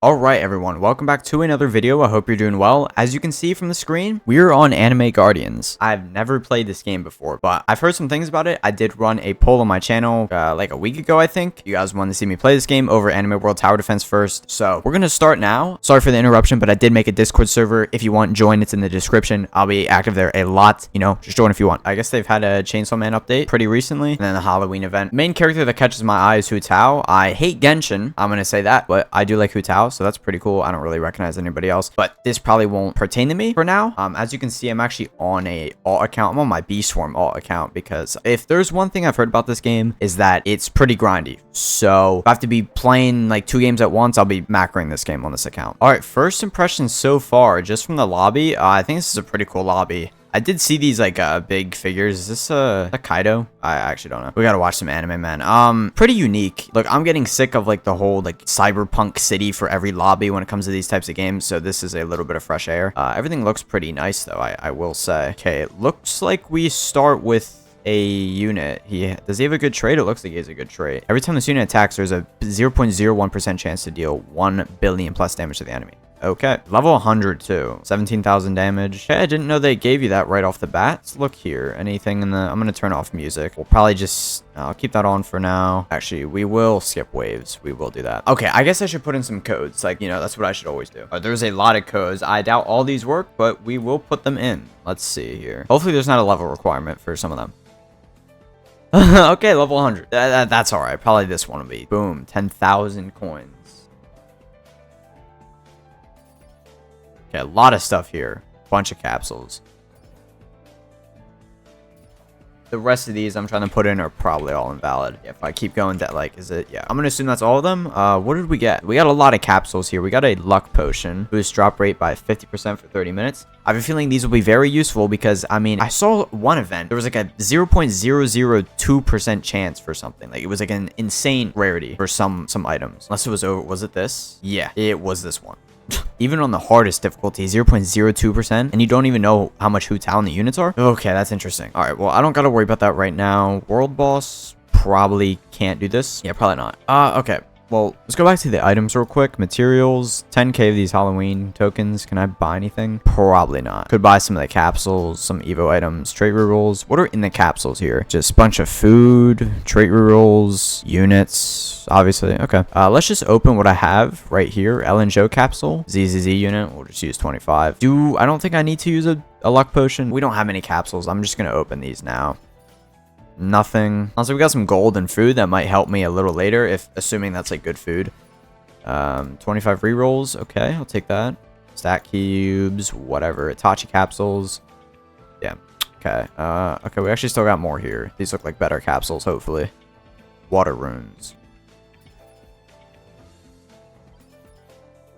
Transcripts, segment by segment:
Alright everyone, welcome back to another video. I hope you're doing well. As you can see from the screen, we're on Anime Guardians. I've never played this game before, but I've heard some things about it. I did run a poll on my channel like a week ago, I think. You guys wanted to see me play this game over Anime World Tower Defense first. So we're going to start now. Sorry for the interruption, but I did make a Discord server. If you want, join. It's in the description. I'll be active there a lot. You know, just join if you want. I guess they've had a Chainsaw Man update pretty recently. And then the Halloween event. Main character that catches my eye is Hu Tao. I hate Genshin. I'm going to say that, but I do like Hu Tao, so that's pretty cool. I don't really recognize anybody else, but this probably won't pertain to me for now. As you can see, I'm actually on a alt account. I'm on my B-Swarm alt account because if there's one thing I've heard about this game is that it's pretty grindy. So if I have to be playing like 2 games at once, I'll be macroing this game on this account. All right, first impressions so far, just from the lobby. I think this is a pretty cool lobby. I did see these like big figures. Is this a Kaido? I actually don't know. We gotta watch some anime, man. Pretty unique. Look, I'm getting sick of like the whole like cyberpunk city for every lobby when it comes to these types of games. So this is a little bit of fresh air. Everything looks pretty nice though, I will say. Okay, it looks like we start with a unit. Does he have a good trait? It looks like he has a good trait. Every time this unit attacks, there's a 0.01% chance to deal 1 billion plus damage to the enemy. Okay, level 100 too. 17,000 damage. Okay, I didn't know they gave you that right off the bat. Let's look here. Anything in the... I'm gonna turn off music. We'll probably just... I'll keep that on for now. Actually, we will skip waves. We will do that. Okay, I guess I should put in some codes. Like, you know, that's what I should always do. There's a lot of codes. I doubt all these work, but we will put them in. Let's see here. Hopefully, there's not a level requirement for some of them. Okay, level 100. That's all right. Probably this one will be. Boom. 10,000 coins. Okay, a lot of stuff here. Bunch of capsules. The rest of these I'm trying to put in are probably all invalid. If I keep going, that like, is it? Yeah, I'm gonna assume that's all of them. What did we get? We got a lot of capsules here. We got a luck potion. Boost drop rate by 50% for 30 minutes. I have a feeling these will be very useful because, I mean, I saw one event. There was like a 0.002% chance for something. Like, it was like an insane rarity for some items. Unless it was over. Was it this? Yeah, it was this one. Even on the hardest difficulty, 0.02%, and you don't even know how much Hu Tao in the units are? Okay, that's interesting. All right, well, I don't got to worry about that right now. World boss probably can't do this. Yeah, probably not. Okay. Well, let's go back to the items real quick. Materials, 10k of these Halloween tokens. Can I buy anything? Probably not. Could buy some of the capsules, some Evo items, trait rerolls. What are in the capsules here? Just a bunch of food, trait rerolls, units, obviously. Okay. Let's just open what I have right here. Ellen Joe capsule, ZZZ unit. We'll just use 25. I don't think I need to use a luck potion. We don't have any capsules. I'm just going to open these now. Nothing. Also, we got some gold and food that might help me a little later, if assuming that's like good food. 25 rerolls. Okay, I'll take that. Stack cubes, whatever. Itachi capsules. Yeah. Okay. Okay, we actually still got more here. These look like better capsules, hopefully. Water runes.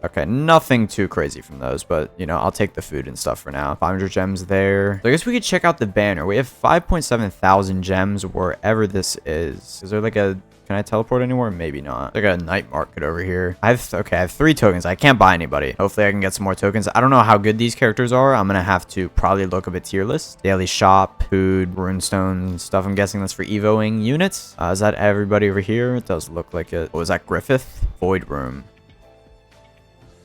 Okay, nothing too crazy from those, but, you know, I'll take the food and stuff for now. 500 gems there. So I guess we could check out the banner. We have 5.7 thousand gems wherever this is. Is there like a... Can I teleport anywhere? Maybe not. Like a night market over here. I have 3 tokens. I can't buy anybody. Hopefully I can get some more tokens. I don't know how good these characters are. I'm gonna have to probably look up a tier list. Daily shop, food, runestone stuff. I'm guessing that's for evoing units. Is that everybody over here? It does look like it. What was that? Griffith? Void room.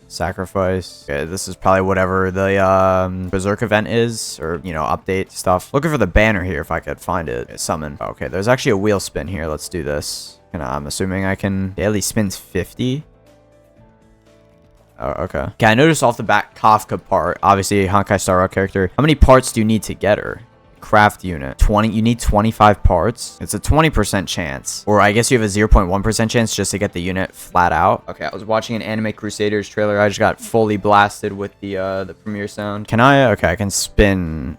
Sacrifice. Okay, this is probably whatever the Berserk event is, or, you know, update stuff. Looking for the banner here if I could find it. Okay, summon. Okay, there's actually a wheel spin here. Let's do this. And I'm assuming I can... Daily spins 50. Oh, okay. Okay, I noticed off the back Kafka part. Obviously, Honkai Star Rail character. How many parts do you need to get her? Craft unit 20. You need 25 parts. It's a 20% chance, or I guess you have a 0.1% chance just to get the unit flat out. Okay, I was watching an Anime Crusaders trailer. I just got fully blasted with the premiere sound. Can I? Okay, I can spin.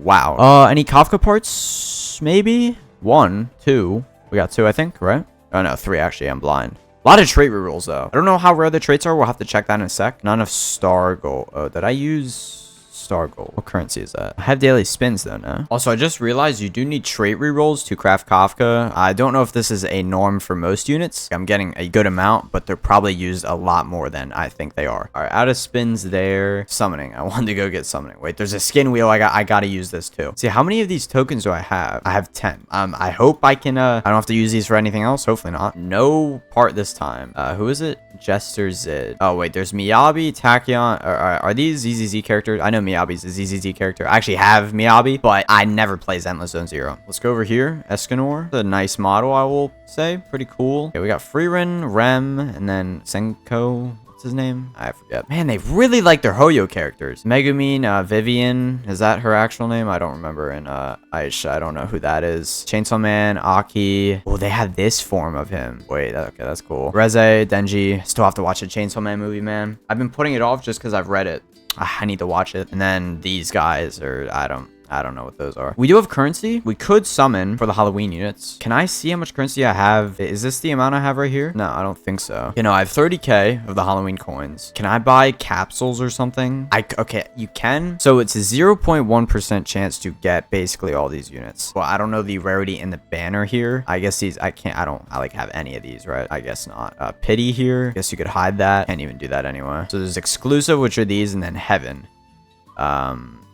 Wow. Any Kafka parts? Maybe 1, 2. We got 2, I think, right? Oh no, 3 actually. I'm blind. A lot of trait rerolls though. I don't know how rare the traits are. We'll have to check that in a sec. None of star gold. Oh, did I use Star gold. What currency is that? I have daily spins though, no? Also, I just realized you do need trait rerolls to craft Kafka. I don't know if this is a norm for most units. I'm getting a good amount, but they're probably used a lot more than I think they are. All right, out of spins there. Summoning. I wanted to go get summoning. Wait, there's a skin wheel. I gotta use this too. See, how many of these tokens do I have? I have 10. I hope I can, I don't have to use these for anything else. Hopefully not. No part this time. Who is it? Jester Zid. Oh, wait, there's Miyabi, Tachyon. Are these ZZZ characters? I know Miyabi's a ZZZ character. I actually have Miyabi, but I never play Zenless Zone Zero. Let's go over here. Escanor. A nice model, I will say. Pretty cool. Okay, we got Freerin, Rem, and then Senko. His name? I forget. Man, they really like their Hoyo characters. Megumin, Vivian. Is that her actual name? I don't remember. And Aisha, I don't know who that is. Chainsaw Man, Aki. Oh, they have this form of him. Wait, okay, that's cool. Reze, Denji. Still have to watch a Chainsaw Man movie, man. I've been putting it off just because I've read it. I need to watch it. And then these guys are, I don't know what those are. We do have currency. We could summon for the Halloween units. Can I see how much currency I have? Is this the amount I have right here? No, I don't think so. You know, I have 30k of the Halloween coins. Can I buy capsules or something? Okay, you can. So it's a 0.1% chance to get basically all these units. Well, I don't know the rarity in the banner here. I guess these, I like have any of these, right? I guess not. Pity here. Guess you could hide that. Can't even do that anyway. So there's exclusive, which are these, and then heaven.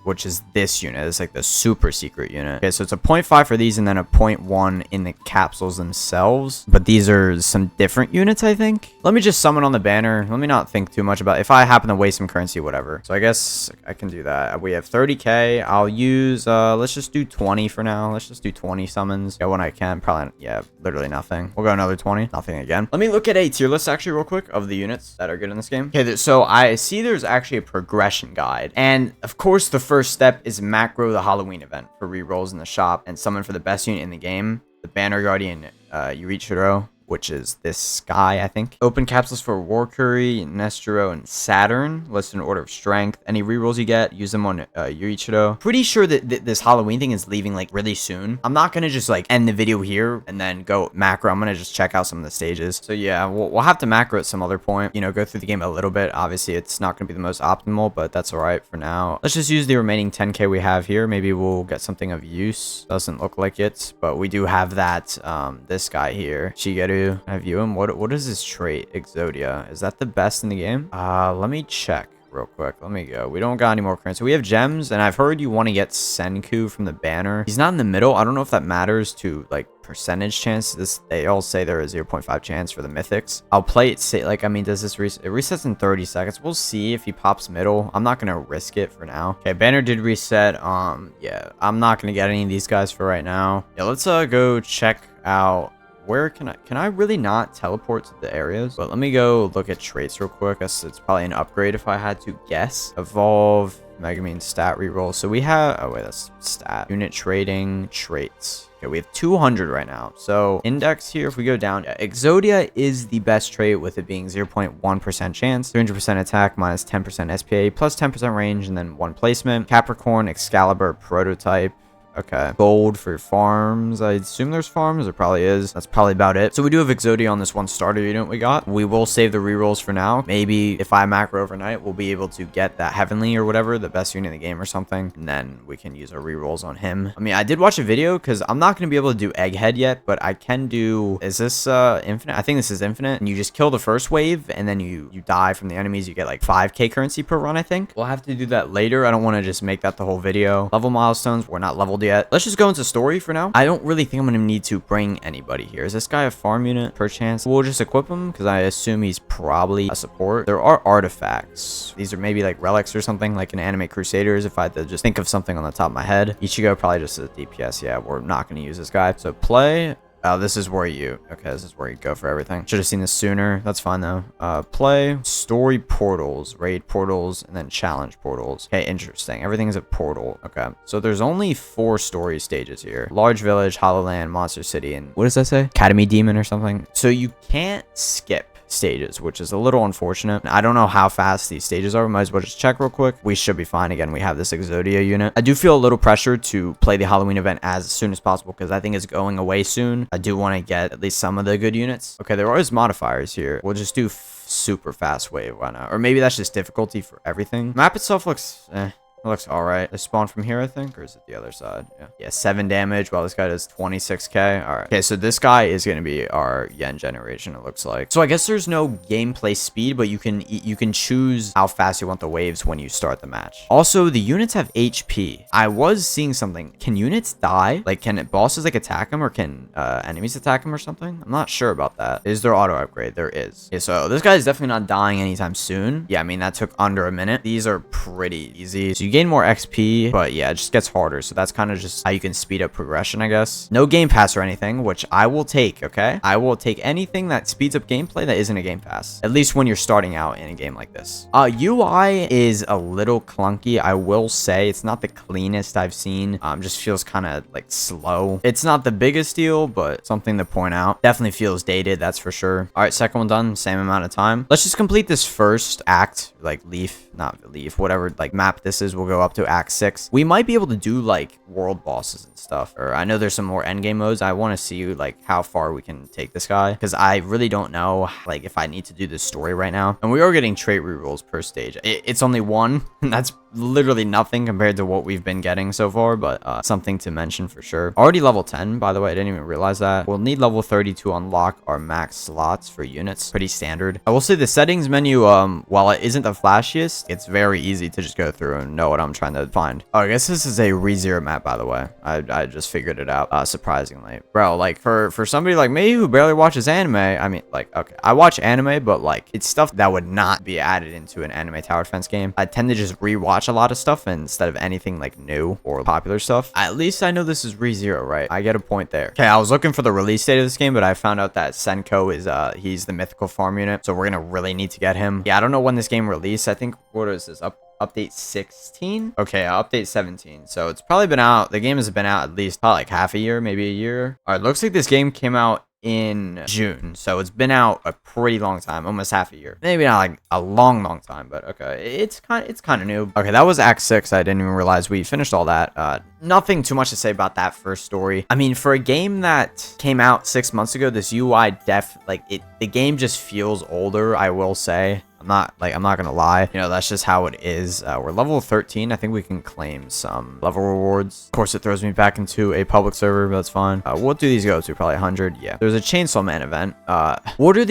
Which is this unit. It's like the super secret unit. Okay, so it's a 0.5 for these and then a 0.1 in the capsules themselves. But these are some different units, I think. Let me just summon on the banner. Let me not think too much about it. If I happen to waste some currency, whatever. So I guess I can do that. We have 30k. I'll use, let's just do 20 for now. Let's just do 20 summons. Yeah, when I can. Probably, yeah, literally nothing. We'll go another 20. Nothing again. Let me look at a tier list actually real quick of the units that are good in this game. Okay, so I see there's actually a progression guide. And of course, the first step is macro the Halloween event for rerolls in the shop and summon for the best unit in the game, the Banner Guardian Yurichiro, which is this guy, I think. Open capsules for Warcurry, Nestero, and Saturn. Listed in order of strength. Any rerolls you get, use them on Yurichiro. Pretty sure that this Halloween thing is leaving like really soon. I'm not gonna just like end the video here and then go macro. I'm gonna just check out some of the stages. So yeah, we'll have to macro at some other point. You know, go through the game a little bit. Obviously, it's not gonna be the most optimal, but that's all right for now. Let's just use the remaining 10k we have here. Maybe we'll get something of use. Doesn't look like it, but we do have that, this guy here, Shigeru. I view him. What is his trait? Exodia. Is that the best in the game? Let me check real quick. Let me go. We don't got any more currency. We have gems, and I've heard you want to get Senku from the banner. He's not in the middle. I don't know if that matters to like percentage chance. They all say there is 0.5 chance for the mythics. I'll play it. Say like, I mean, does this reset? It resets in 30 seconds. We'll see if he pops middle. I'm not gonna risk it for now. Okay, banner did reset. Yeah, I'm not gonna get any of these guys for right now. Yeah, let's go check out. Where can I really not teleport to the areas? But let me go look at traits real quick. I guess it's probably an upgrade if I had to guess. Evolve, Megumin stat reroll. So we have, oh wait, that's stat. Unit trading, traits. Okay, we have 200 right now. So index here, if we go down, Exodia is the best trait with it being 0.1% chance, 300% attack, minus 10% SPA, plus 10% range, and then 1 placement. Capricorn, Excalibur, prototype. Okay, gold for farms. I assume there's farms. There probably is. That's probably about it. So we do have Exodia on this one starter unit we got. We will save the rerolls for now. Maybe if I macro overnight, we'll be able to get that heavenly or whatever, the best unit in the game or something, and then we can use our rerolls on him. I mean, I did watch a video because I'm not going to be able to do Egghead yet, but I can do. Is this infinite? I think this is infinite. And you just kill the first wave, and then you die from the enemies. You get like 5k currency per run. I think we'll have to do that later. I don't want to just make that the whole video. Level milestones. We're not leveled yet. Let's just go into story for now. I don't really think I'm going to need to bring anybody here. Is this guy a farm unit per chance? We'll just equip him because I assume he's probably a support. There are artifacts. These are maybe like relics or something like an anime crusaders. If I had to just think of something on the top of my head. Ichigo probably just a DPS. Yeah, we're not going to use this guy. So play. Oh, this is where this is where you go for everything. Should have seen this sooner. That's fine though. Play, story portals, raid portals, and then challenge portals. Okay, interesting. Everything is a portal. Okay, so there's only 4 story stages here. Large village, Hollow Land, Monster City, and what does that say? Academy Demon or something. So you can't skip stages, which is a little unfortunate. I don't know how fast these stages are. We might as well just check real quick. We should be fine. Again, we have this Exodia unit. I do feel a little pressure to play the Halloween event as soon as possible because I think it's going away soon. I do want to get at least some of the good units. Okay, there are modifiers here. We'll just do super fast wave. Why not? Or maybe that's just difficulty for everything. Map itself looks It looks all right. They spawn from here, I think, or is it the other side? Yeah, 7 damage, while this guy does 26k. All right. Okay, so this guy is going to be our yen generation, it looks like. So I guess there's no gameplay speed, but you can choose how fast you want the waves when you start the match. Also, the units have HP. I was seeing something. Can units die? Like, can bosses like attack them, or can enemies attack them or something? I'm not sure about that. Is there auto upgrade? There is. Okay, so this guy is definitely not dying anytime soon. Yeah, I mean, that took under a minute. These are pretty easy. So you gain more XP, but yeah, it just gets harder. So that's kind of just how you can speed up progression, I guess. No game pass or anything, which I will take, okay? I will take anything that speeds up gameplay that isn't a game pass, at least when you're starting out in a game like this. UI is a little clunky, I will say. It's not the cleanest I've seen. Just feels kind of like slow. It's not the biggest deal, but something to point out. Definitely feels dated, that's for sure. All right, second one done, same amount of time. Let's just complete this first act, like not leaf, whatever like map this is. We'll go up to act 6. We might be able to do like world bosses and stuff, or I know there's some more endgame modes. I want to see like how far we can take this guy, because I really don't know like if I need to do this story right now. And we are getting trait rerolls per stage. It's only 1, and that's literally nothing compared to what we've been getting so far, but something to mention for sure. Already level 10, by the way. I didn't even realize that. We'll need level 30 to unlock our max slots for units. Pretty standard. I will say the settings menu, while it isn't the flashiest, it's very easy to just go through and know what I'm trying to find. Oh, I guess this is a ReZero map, by the way. I just figured it out, surprisingly. Bro, like for somebody like me who barely watches anime, I mean, like, okay, I watch anime, but like it's stuff that would not be added into an anime tower defense game. I tend to just rewatch a lot of stuff instead of anything like new or popular stuff. At least I know this is ReZero, right? I get a point there. Okay, I was looking for the release date of this game, but I found out that Senko is he's the mythical farm unit, so we're gonna really need to get him. Yeah, I don't know when this game released. I think, what is this, update 16? Okay, update 17. So it's probably been out. The game has been out at least probably like half a year, maybe a year. All right, looks like this game came out in June, so it's been out a pretty long time, almost half a year. Maybe not like a long time, but okay, it's kind of new. Okay, that was act 6. I didn't even realize we finished all that. Nothing too much to say about that first story. I mean, for a game that came out 6 months ago, this UI the game just feels older, I will say. I'm not gonna lie, you know, that's just how it is. We're level 13. I think we can claim some level rewards. Of course, it throws me back into a public server, but that's fine. What do these go to? Probably 100. Yeah, there's a Chainsaw Man event. What are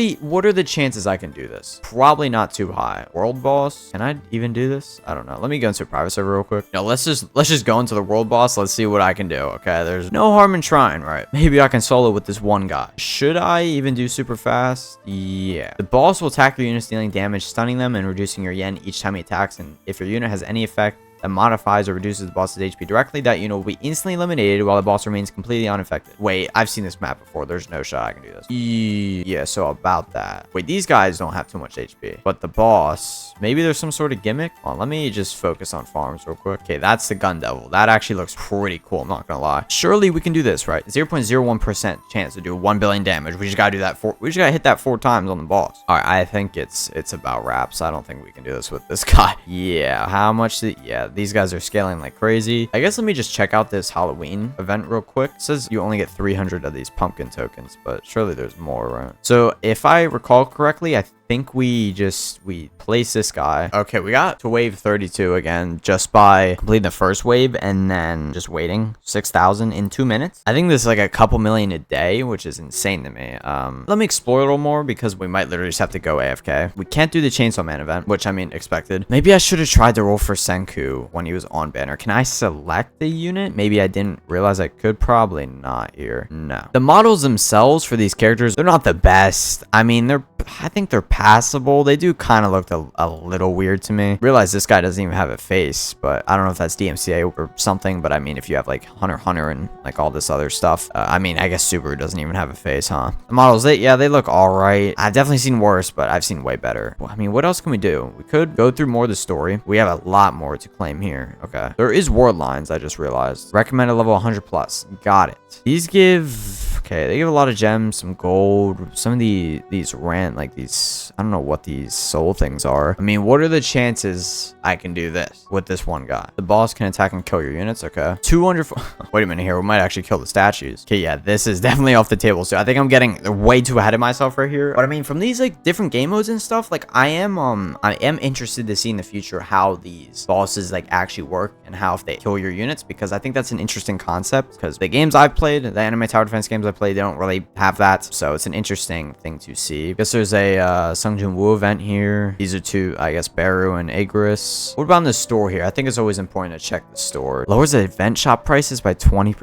the chances I can do this? Probably not too high. World boss, can I even do this? I don't know. Let me go into a private server real quick. No, let's just go into the world boss. Let's see what I can do. Okay, there's no harm in trying, right? Maybe I can solo with this one guy. Should I even do super fast? Yeah, the boss will attack your units, dealing damage, stunning them, and reducing your yen each time he attacks. And if your unit has any effect that modifies or reduces the boss's HP directly, that unit will be instantly eliminated while the boss remains completely unaffected. Wait, I've seen this map before. There's no shot I can do this. Yeah, so about that. Wait, these guys don't have too much HP, but the boss, maybe there's some sort of gimmick. Well, let me just focus on farms real quick. Okay, that's the gun devil. That actually looks pretty cool, I'm not gonna lie. Surely we can do this, right? 0.01% chance to do 1 billion damage. We just gotta do that we just gotta hit that 4 times on the boss. All right, I think it's about wraps. I don't think we can do this with this guy. Yeah, how much yeah, these guys are scaling like crazy. I guess let me just check out this Halloween event real quick. It says you only get 300 of these pumpkin tokens, but surely there's more, right? So if I recall correctly, I think we place this guy. Okay, we got to wave 32 again just by completing the first wave and then just waiting 6,000 in 2 minutes. I think this is like a couple million a day, which is insane to me. Let me explore a little more, because we might literally just have to go AFK. We can't do the Chainsaw Man event, which I mean, expected. Maybe I should have tried to roll for Senku when he was on banner. Can I select the unit? Maybe I didn't realize I could. Probably not here. No. The models themselves for these characters, they're not the best. I mean, I think they're passable. They do kind of look a little weird to me. Realize this guy doesn't even have a face, but I don't know if that's DMCA or something. But I mean, if you have like Hunter and like all this other stuff, I mean, I guess Subaru doesn't even have a face, huh? The models, they look all right. I've definitely seen worse, but I've seen way better. Well, I mean, what else can we do? We could go through more of the story. We have a lot more to claim here. Okay, there is ward lines. I just realized recommended level 100 plus. Got it. These give Okay, they give a lot of gems, some gold, some of these rent, like these, I don't know what these soul things are. I mean, what are the chances I can do this with this one guy? The boss can attack and kill your units. Okay. 200. Wait a minute here. We might actually kill the statues. Okay, yeah, this is definitely off the table. So I think I'm getting way too ahead of myself right here. But I mean, from these like different game modes and stuff, like I am interested to see in the future how these bosses like actually work and how if they kill your units, because I think that's an interesting concept, because the games I've played, the anime tower defense games I played, they don't really have that. So it's an interesting thing to see. I guess there's a Sung Jin Woo event here. These are two, I guess, Baru and Agris. What about in the store here? I think it's always important to check the store. Lowers the event shop prices by 20.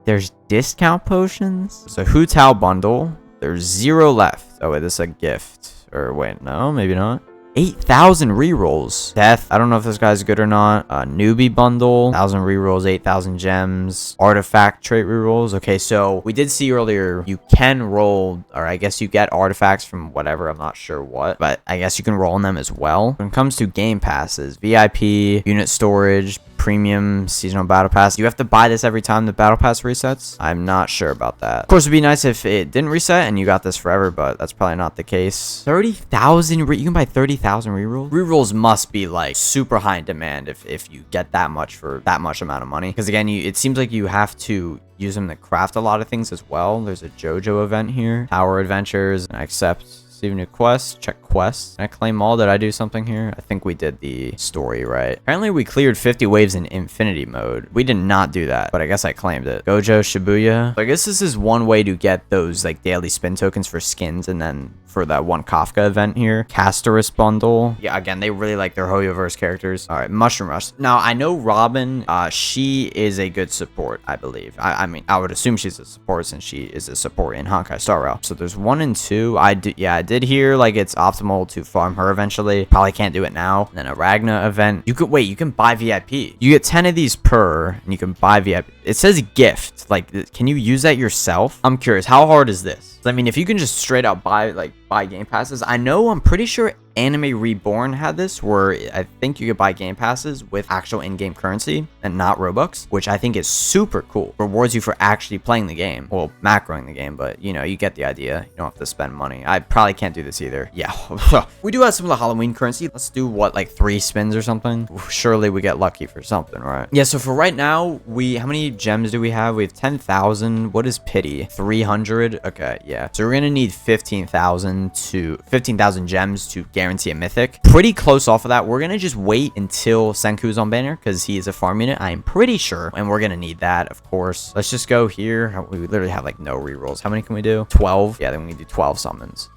There's discount potions. There's a Hu Tao bundle. There's 0 left. Oh wait, this is a gift. Or wait, no, maybe not. 8,000 rerolls. Death. I don't know if this guy's good or not. Newbie bundle. 1,000 rerolls. 8,000 gems. Artifact trait rerolls. Okay, so we did see earlier you can roll, or I guess you get artifacts from whatever. I'm not sure what, but I guess you can roll on them as well. When it comes to game passes, VIP, unit storage, premium seasonal battle pass, you have to buy this every time the battle pass resets. I'm not sure about that. Of course, it'd be nice if it didn't reset and you got this forever, but that's probably not the case. 30,000. You can buy 30,000 rerolls. Rerolls must be like super high in demand if you get that much for that much amount of money, because again, it seems like you have to use them to craft a lot of things as well. There's a JoJo event here, Tower Adventures, and I accept. Receive new quests. Check quests. Can I claim all? Did I do something here? I think we did the story right. Apparently we cleared 50 waves in infinity mode. We did not do that, but I guess I claimed it. Gojo Shibuya. So I guess this is one way to get those like daily spin tokens for skins, and then for that one Kafka event here. Casterus bundle. Yeah, again, they really like their Hoyoverse characters. All right, Mushroom Rush. Now, I know Robin, she is a good support, I believe. I mean, I would assume she's a support since she is a support in Honkai Star Rail. So there's 1 and 2. I did hear like it's optimal to farm her eventually. Probably can't do it now. And then a Ragna event. You can buy VIP. You get 10 of these per, and you can buy VIP. It says gift. Like, can you use that yourself? I'm curious. How hard is this? I mean, if you can just straight up buy game passes, I'm pretty sure Anime Reborn had this, where I think you could buy game passes with actual in-game currency and not Robux, which I think is super cool. Rewards you for actually playing the game. Well, macroing the game, but you know, you get the idea. You don't have to spend money. I probably can't do this either. Yeah. We do have some of the Halloween currency. Let's do what, like 3 spins or something? Surely we get lucky for something, right? Yeah, so for right now, how many gems do we have? We have 10,000. What is pity? 300. Okay, yeah. So we're gonna need 15,000 gems to guarantee a mythic. Pretty close off of that. We're gonna just wait until Senku's on banner, because he is a farm unit, I'm pretty sure, and we're gonna need that, of course. Let's just go here. We literally have like no rerolls. How many can we do? 12. Yeah, then we can do 12 summons.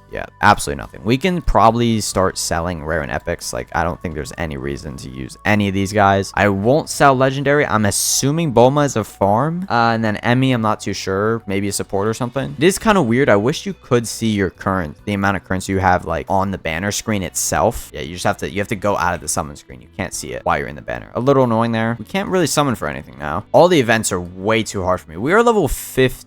Yeah, absolutely nothing. We can probably start selling rare and epics. Like, I don't think there's any reason to use any of these guys. I won't sell legendary. I'm assuming Bulma is a farm. And then Emmy, I'm not too sure. Maybe a support or something. It is kind of weird. I wish you could see your the amount of currency you have like on the banner screen itself. Yeah, you have to go out of the summon screen. You can't see it while you're in the banner. A little annoying there. We can't really summon for anything now. All the events are way too hard for me. We are level 15.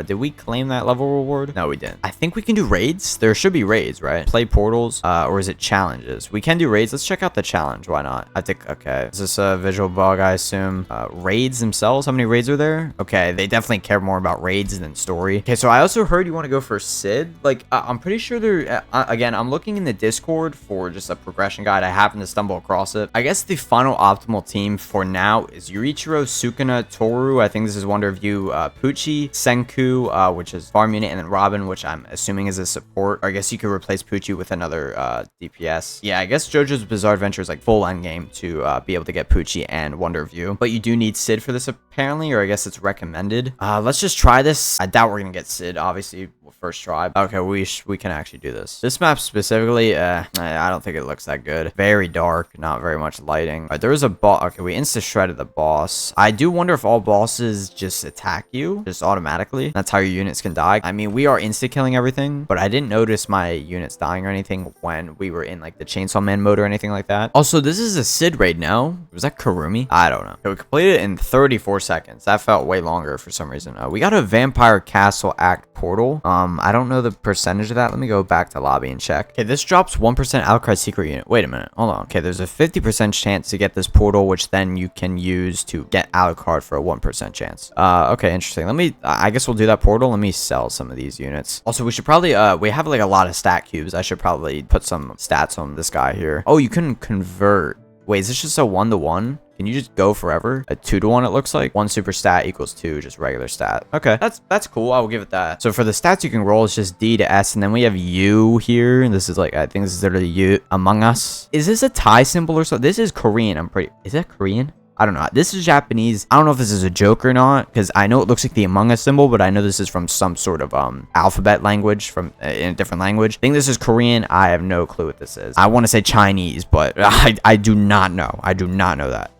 Did we claim that level reward? No, we didn't. I think we can do raids. There should be raids, right? Play portals, or is it challenges? We can do raids. Let's check out the challenge. Why not? I think, okay. Is this a visual bug, I assume? Raids themselves? How many raids are there? Okay, they definitely care more about raids than story. Okay, so I also heard you want to go for Sid. Like, I'm pretty sure they're, again, I'm looking in the Discord for just a progression guide. I happened to stumble across it. I guess the final optimal team for now is Yurichiro, Sukuna, Toru. I think this is Wonder of You, Pucci, Senku, which is farm unit, and then Robin, which I'm assuming is a support. Or I guess you could replace Pucci with another DPS. Yeah, I guess JoJo's Bizarre Adventure is like full end game to be able to get Pucci and Wonder of You. But you do need Sid for this apparently, or I guess it's recommended. Let's just try this. I doubt we're gonna get Sid, obviously. First try. Okay, we can actually do this. This map specifically, I don't think it looks that good. Very dark, not very much lighting. All right, there is a boss. Okay, we insta shredded the boss. I do wonder if all bosses just attack you just automatically. That's how your units can die. I mean, we are insta killing everything, but I didn't notice my units dying or anything when we were in like the Chainsaw Man mode or anything like that. Also, this is a Sid raid now. Was that Karumi? I don't know. Okay, we completed it in 34 seconds. That felt way longer for some reason. We got a Vampire Castle Act portal. I don't know the percentage of that. Let me go back to lobby and check. Okay, this drops 1% Outcry secret unit. Wait a minute. Hold on. Okay, there's a 50% chance to get this portal, which then you can use to get Alucard for a 1% chance. Okay, interesting. I guess we'll do that portal. Let me sell some of these units. Also, we should probably, we have like a lot of stat cubes. I should probably put some stats on this guy here. Oh, you can convert. Wait, is this just a 1-to-1? Can you just go forever? A 2-to-1, it looks like. 1 super stat equals 2, just regular stat. Okay, that's cool. I will give it that. So for the stats you can roll, it's just D to S, and then we have U here. And this is like, I think this is literally U Among Us. Is this a Thai symbol or something? This is Korean. Is that Korean? I don't know. This is Japanese. I don't know if this is a joke or not, because I know it looks like the Among Us symbol, but I know this is from some sort of alphabet language from in a different language. I think this is Korean. I have no clue what this is. I want to say Chinese, but I do not know. I do not know that.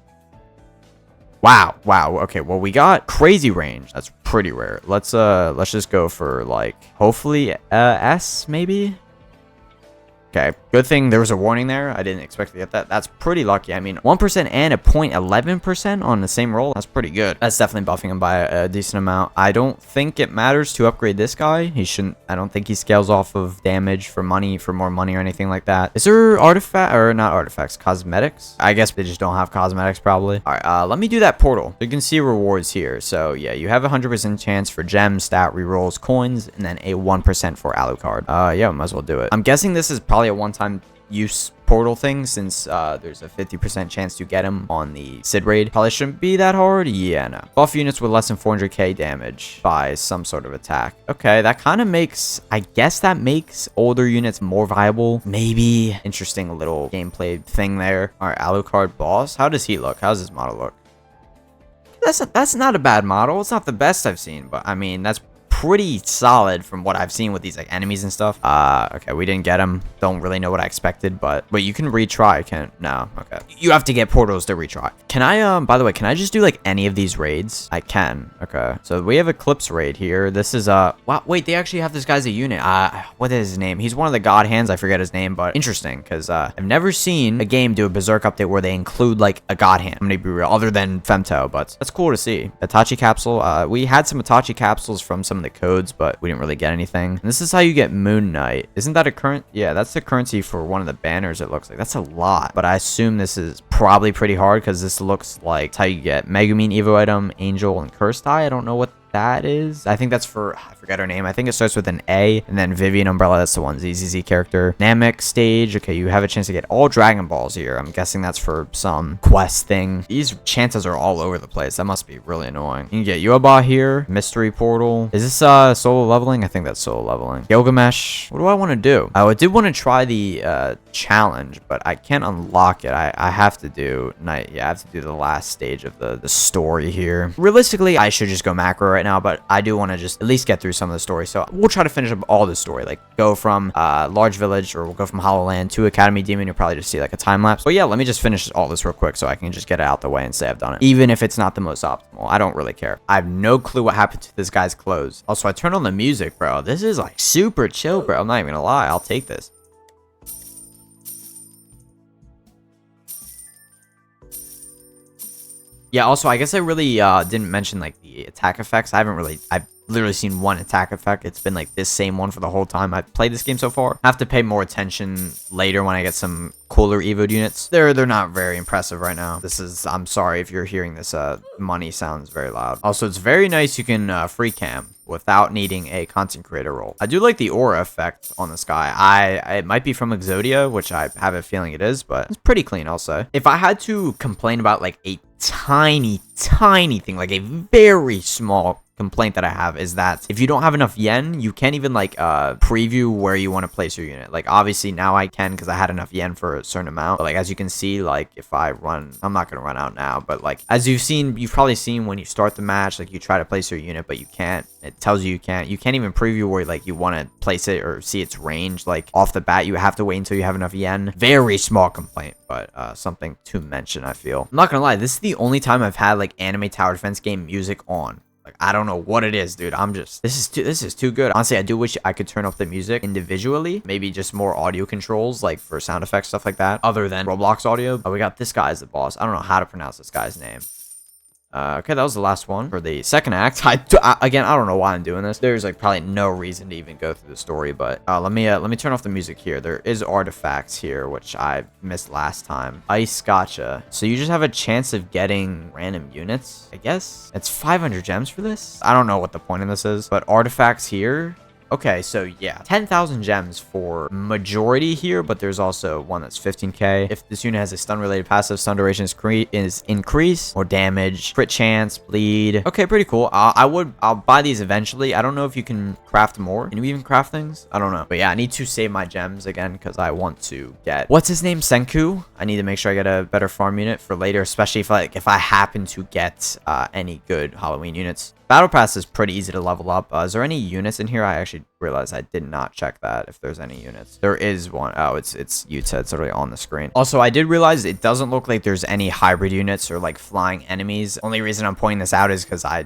Wow. Okay, well, we got crazy range. That's pretty rare. Let's just go for like hopefully S maybe. Okay, good thing there was a warning there. I didn't expect to get that. That's pretty lucky. I mean, 1% and a 0.11% on the same roll. That's pretty good. That's definitely buffing him by a decent amount. I don't think it matters to upgrade this guy. He shouldn't. I don't think he scales off of damage for money, for more money or anything like that. Is there artifact or not artifacts? Cosmetics? I guess they just don't have cosmetics probably. All right, let me do that portal. You can see rewards here. So yeah, you have a 100% chance for gems, stat rerolls, coins, and then a 1% for Alucard. Yeah, might as well do it. I'm guessing this is probably a one-time use portal thing, since there's a 50% chance to get him on the Sid raid. Probably shouldn't be that hard. Yeah, no. Buff units with less than 400k damage by some sort of attack. Okay, that kind of makes, I guess that makes older units more viable. Maybe. Interesting little gameplay thing there. All right, Alucard boss. How does he look? How does his model look? That's not a bad model. It's not the best I've seen, but I mean, that's pretty solid from what I've seen with these like enemies and stuff. Okay, we didn't get him. Don't really know what I expected, but you can retry. No, okay. You have to get portals to retry. Can I, by the way, can I just do like any of these raids? I can. Okay, so we have Eclipse raid here. This is wow, wait, they actually have this guy's a unit. What is his name? He's one of the god hands. I forget his name, but interesting, because I've never seen a game do a Berserk update where they include like a god hand. I'm gonna be real, other than Femto, but that's cool to see. Itachi capsule. We had some Itachi capsules from some of the codes, but we didn't really get anything. And this is how you get Moon Knight. Isn't that a current? Yeah, that's the currency for one of the banners. It looks like that's a lot, but I assume this is probably pretty hard, because this looks like how you get Megumin Evo item, Angel, and Cursed Eye. I don't know what that is. I think that's for, I forget her name. I think it starts with an A, and then Vivian Umbrella, that's the one ZZZ character. Namek stage. Okay, you have a chance to get all Dragon Balls here. I'm guessing that's for some quest thing. These chances are all over the place. That must be really annoying. You can get Yuaba here. Mystery portal. Is this solo leveling? I think that's solo leveling. Gilgamesh. What do I want to do? I did want to try the challenge, but I can't unlock it. I have to do night. Yeah, I have to do the last stage of the story here. Realistically, I should just go macro right now, but I do want to just at least get through some of the story. So we'll try to finish up all the story, like go from Large Village, or we'll go from Hollow Land to Academy Demon. You'll probably just see like a time lapse. But yeah, let me just finish all this real quick so I can just get it out the way and say I've done it. Even if it's not the most optimal, I don't really care. I have no clue what happened to this guy's clothes. Also, I turned on the music, bro. This is like super chill, bro. I'm not even gonna lie. I'll take this. Yeah, also, I guess I really didn't mention like the attack effects. I've literally seen one attack effect. It's been like this same one for the whole time I've played this game so far. I have to pay more attention later when I get some cooler evoed units. They're not very impressive right now. I'm sorry if you're hearing this. Money sounds very loud. Also, it's very nice you can free cam without needing a content creator role. I do like the aura effect on this guy. It might be from Exodia, which I have a feeling it is, but it's pretty clean, I'll say. If I had to complain about like a tiny thing, like a very small complaint that I have, is that if you don't have enough yen, you can't even like preview where you want to place your unit. Like obviously now I can, because I had enough yen for a certain amount, but like as you can see, like if I run, I'm not gonna run out now, but like as you've probably seen when you start the match, like you try to place your unit but you can't. It tells you can't even preview where like you want to place it or see its range like off the bat. You have to wait until you have enough yen. Very small complaint, but something to mention. I feel, I'm not gonna lie, this is the only time I've had like anime tower defense game music on. Like, I don't know what it is, dude. This is too good. Honestly, I do wish I could turn up the music individually. Maybe just more audio controls, like for sound effects, stuff like that, other than Roblox audio. Oh, we got this guy as the boss. I don't know how to pronounce this guy's name. Okay, that was the last one for the second act. Again, I don't know why I'm doing this. There's like probably no reason to even go through the story, but let me turn off the music here. There is artifacts here, which I missed last time. Ice gotcha. So you just have a chance of getting random units, I guess. It's 500 gems for this. I don't know what the point of this is, but artifacts here. Okay, so yeah, 10,000 gems for majority here, but there's also one that's 15k. If this unit has a stun-related passive, stun duration is increased, more damage, crit chance, bleed. Okay, pretty cool. I'll buy these eventually. I don't know if you can craft more. Can you even craft things? I don't know. But yeah, I need to save my gems again because I want to get, what's his name? Senku. I need to make sure I get a better farm unit for later, especially if I happen to get any good Halloween units. Battle Pass is pretty easy to level up. Is there any units in here? I actually realized I did not check that if there's any units. There is one. Oh, it's Yuta. It's literally on the screen. Also, I did realize it doesn't look like there's any hybrid units or like flying enemies. Only reason I'm pointing this out is because I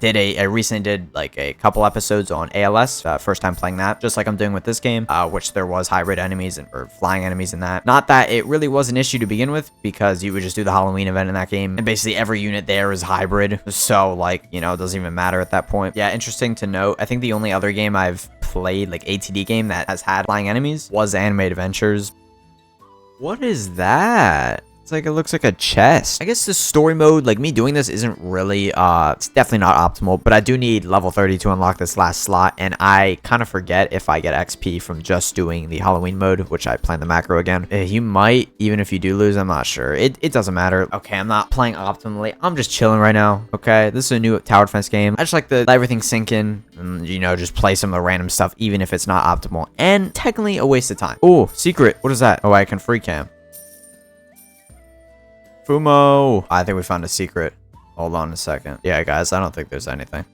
recently did like a couple episodes on ALS. First time playing that, just like I'm doing with this game, which there was hybrid enemies or flying enemies in that. Not that it really was an issue to begin with, because you would just do the Halloween event in that game, and basically every unit there is hybrid. So like, you know, it doesn't even matter at that point. Yeah, interesting to note. I think the only other game I've played, like ATD game, that has had flying enemies was Animated Adventures. What is that? It's like, it looks like a chest. I guess the story mode, like me doing this isn't really, it's definitely not optimal, but I do need level 30 to unlock this last slot, and I kind of forget if I get XP from just doing the Halloween mode, which I plan the macro again. You might, even if you do lose, I'm not sure. It doesn't matter. Okay, I'm not playing optimally. I'm just chilling right now, okay? This is a new tower defense game. I just like to let everything sink in and, you know, just play some of the random stuff, even if it's not optimal, and technically a waste of time. Oh, secret. What is that? Oh, I can free cam. Fumo. I think we found a secret. Hold on a second. Yeah, guys, I don't think there's anything.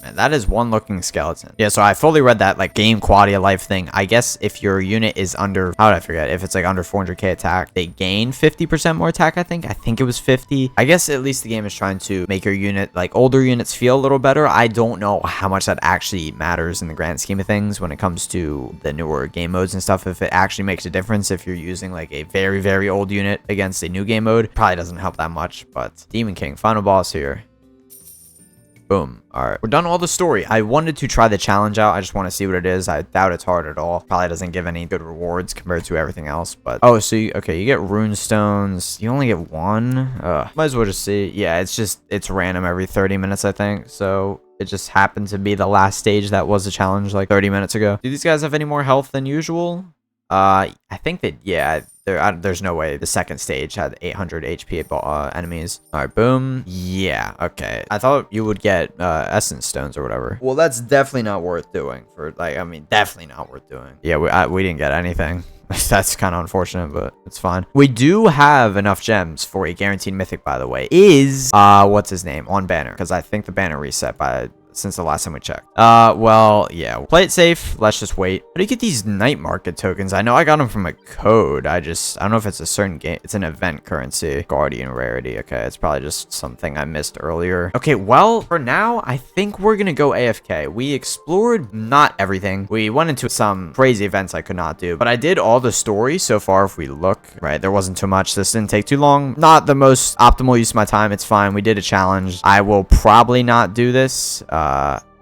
Man, that is one looking skeleton. Yeah, so I fully read that like game quality of life thing. I guess if your unit is under, how did I forget? If it's like under 400k attack, they gain 50% more attack, I think. I think it was 50. I guess at least the game is trying to make your unit, like older units, feel a little better. I don't know how much that actually matters in the grand scheme of things when it comes to the newer game modes and stuff. If it actually makes a difference if you're using like a very, very old unit against a new game mode, probably doesn't help that much. But Demon King, final boss here. Boom. All right, we're done all the story. I wanted to try the challenge out. I just want to see what it is. I doubt it's hard at all. Probably doesn't give any good rewards compared to everything else. But oh, so you get rune stones. You only get one. Might as well just see. Yeah, it's random every 30 minutes, I think. So it just happened to be the last stage that was a challenge like 30 minutes ago. Do these guys have any more health than usual? I think that, yeah, there's no way the second stage had 800 HP enemies. All right, boom. Yeah, okay. I thought you would get essence stones or whatever. Well, that's definitely not worth doing for, like, I mean, definitely not worth doing. Yeah, we didn't get anything. That's kind of unfortunate, but it's fine. We do have enough gems for a guaranteed mythic, by the way. Is, what's his name? On banner, because I think the banner reset since the last time we checked. Well, yeah. Play it safe. Let's just wait. How do you get these night market tokens? I know I got them from a code. I don't know if it's a certain game. It's an event currency. Guardian rarity. Okay, it's probably just something I missed earlier. Okay, well, for now, I think we're gonna go AFK. We explored not everything. We went into some crazy events I could not do, but I did all the story so far. If we look, right, there wasn't too much. This didn't take too long. Not the most optimal use of my time. It's fine. We did a challenge. I will probably not do this.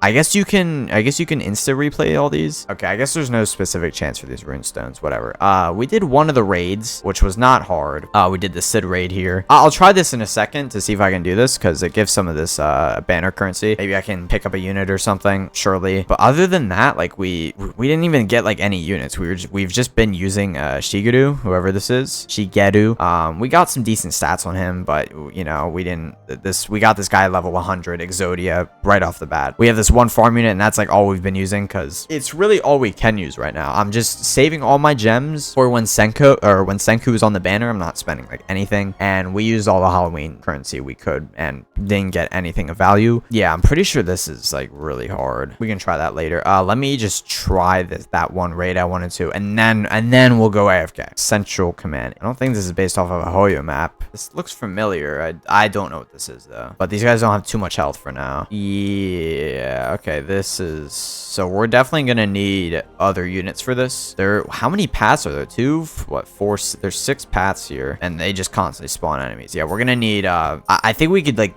I guess you can insta replay all these. Okay, I guess there's no specific chance for these rune stones, whatever. We did one of the raids, which was not hard. We did the Sid raid here. I'll try this in a second to see if I can do this, because it gives some of this banner currency. Maybe I can pick up a unit or something, surely. But other than that, like we didn't even get like any units. We've just been using Shigeru, whoever this is, Shigeru. We got some decent stats on him, but you know, we got this guy level 100 Exodia right off the bat. We have this one farm unit, and that's like all we've been using, because it's really all we can use right now. I'm just saving all my gems for when Senku is on the banner. I'm not spending like anything, and we used all the Halloween currency we could and didn't get anything of value. Yeah, I'm pretty sure this is like really hard. We can try that later. Let me just try that one raid I wanted to, and then we'll go AFK. Central Command. I don't think this is based off of a Hoyo map. This looks familiar. I don't know what this is though, but these guys don't have too much health for now. Yeah. Okay, this is, so we're definitely gonna need other units for this. How many paths are there? 2, what, 4? There's 6 paths here, and they just constantly spawn enemies. Yeah, we're gonna need I think we could like